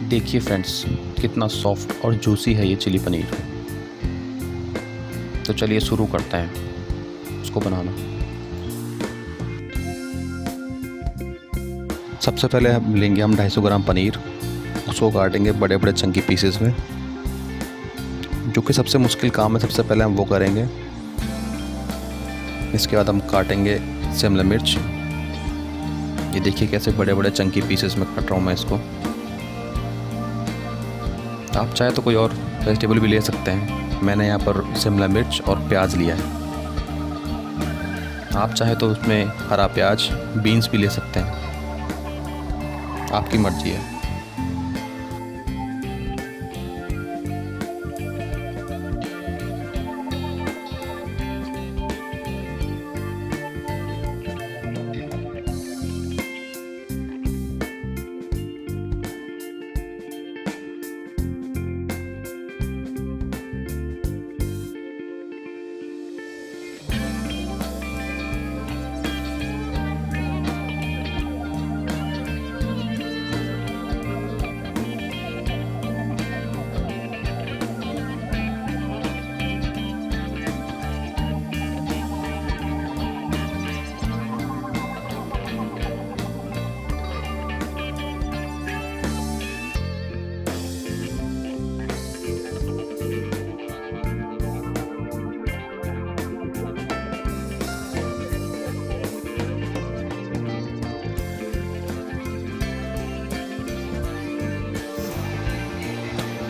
देखिए फ्रेंड्स, कितना सॉफ्ट और जूसी है ये चिली पनीर। तो चलिए शुरू करते हैं उसको बनाना। सबसे पहले हम लेंगे 250 ग्राम पनीर। उसको काटेंगे बड़े बड़े चंकी पीसेस में, जो कि सबसे मुश्किल काम है। सबसे पहले हम वो करेंगे। इसके बाद हम काटेंगे शिमला मिर्च। ये देखिए कैसे बड़े बड़े चंकी पीसेस में काट रहा हूँ मैं इसको। आप चाहे तो कोई और वेजिटेबल भी ले सकते हैं। मैंने यहाँ पर शिमला मिर्च और प्याज लिया है। आप चाहे तो उसमें हरा प्याज, बीन्स भी ले सकते हैं, आपकी मर्जी है।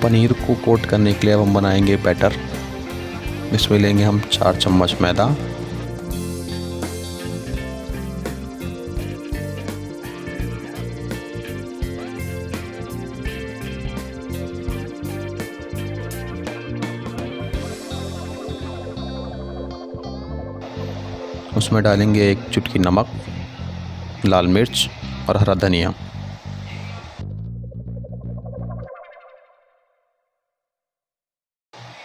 पनीर को कोट करने के लिए अब हम बनाएंगे बैटर। इसमें लेंगे हम 4 चम्मच मैदा, उसमें डालेंगे 1 चुटकी नमक, लाल मिर्च और हरा धनिया।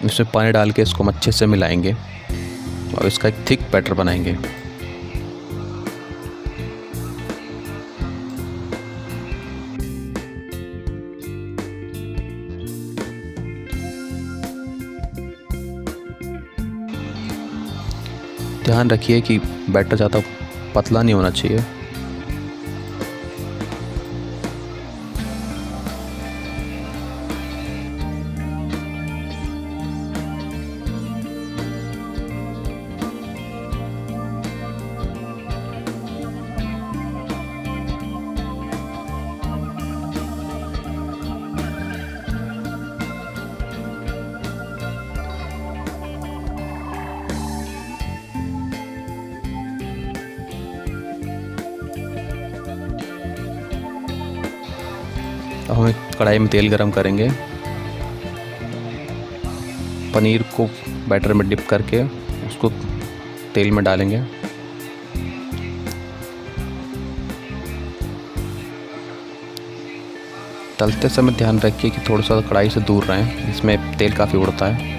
इसमें पानी डाल के इसको हम अच्छे से मिलाएंगे और इसका एक थिक बैटर बनाएंगे। ध्यान रखिए कि बैटर ज़्यादा पतला नहीं होना चाहिए। अब हम एक कढ़ाई में तेल गरम करेंगे। पनीर को बैटर में डिप करके उसको तेल में डालेंगे। तलते समय ध्यान रखिए कि थोड़ा सा कढ़ाई से दूर रहें, इसमें तेल काफ़ी उड़ता है।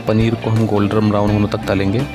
पनीर को हम गोल्डन ब्राउन होने तक तलेंगे।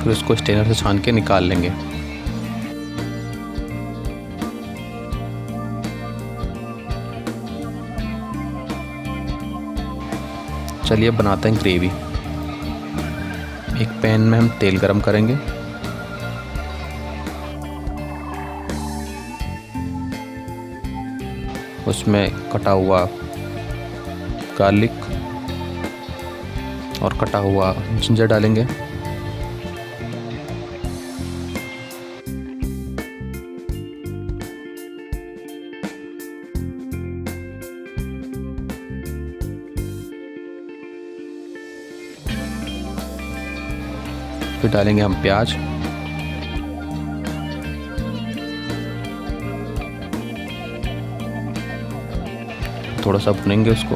फिर उसको स्ट्रेनर से छान के निकाल लेंगे। चलिए बनाते हैं ग्रेवी। एक पैन में हम तेल गरम करेंगे, उसमें कटा हुआ गार्लिक और कटा हुआ जिंजर डालेंगे। फिर डालेंगे हम प्याज, थोड़ा सा भुनेंगे उसको।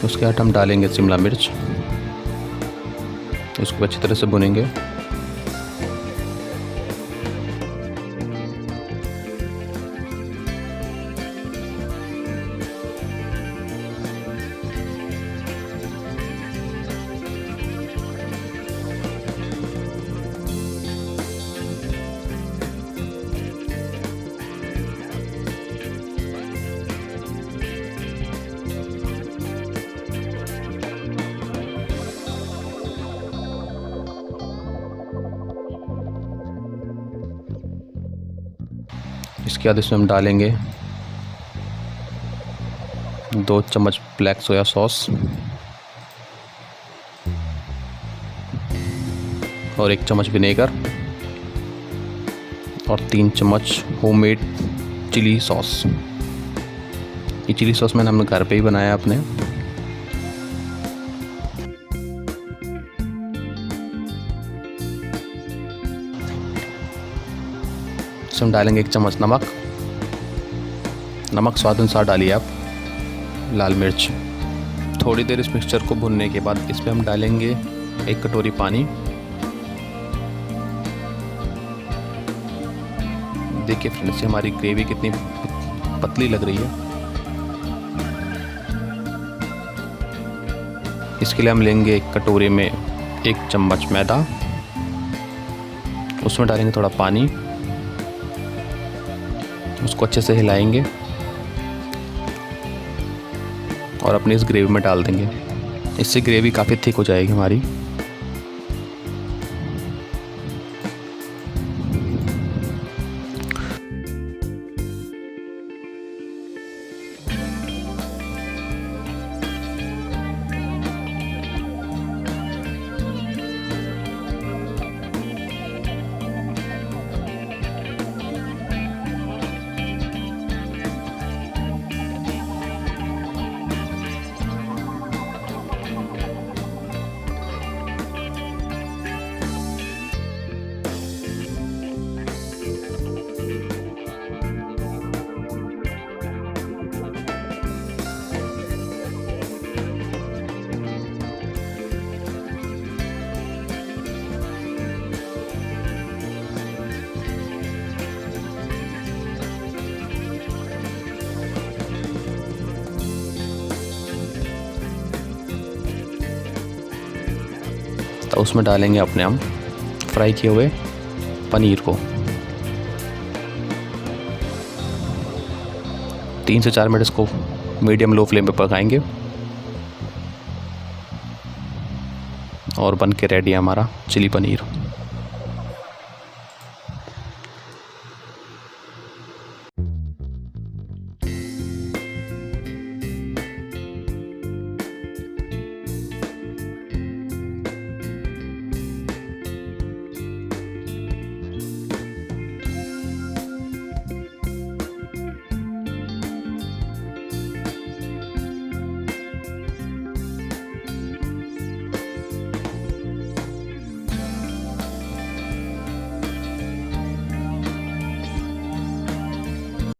उसके बाद हम डालेंगे शिमला मिर्च, उसको अच्छी तरह से भुनेंगे। इसके बाद इसमें हम डालेंगे 2 चम्मच ब्लैक सोया सॉस और 1 चम्मच विनेगर और 3 चम्मच होममेड चिली सॉस। ये चिली सॉस मैंने हमने घर पे ही बनाया अपने। हम डालेंगे 1 चम्मच नमक स्वाद अनुसार डालिए आप। लाल मिर्च। थोड़ी देर इस मिक्सचर को भुनने के बाद इसमें हम डालेंगे 1 कटोरी पानी। देखिए फ्रेंड्स, हमारी ग्रेवी कितनी पतली लग रही है। इसके लिए हम लेंगे 1 कटोरी में 1 चम्मच मैदा, उसमें डालेंगे थोड़ा पानी, उसको अच्छे से हिलाएंगे और अपनी इस ग्रेवी में डाल देंगे। इससे ग्रेवी काफ़ी थिक हो जाएगी हमारी। तो उसमें डालेंगे अपने हम फ्राई किए हुए पनीर को। 3 से 4 मिनट इसको मीडियम लो फ्लेम पे पकाएंगे और बन के रेडी है हमारा चिली पनीर।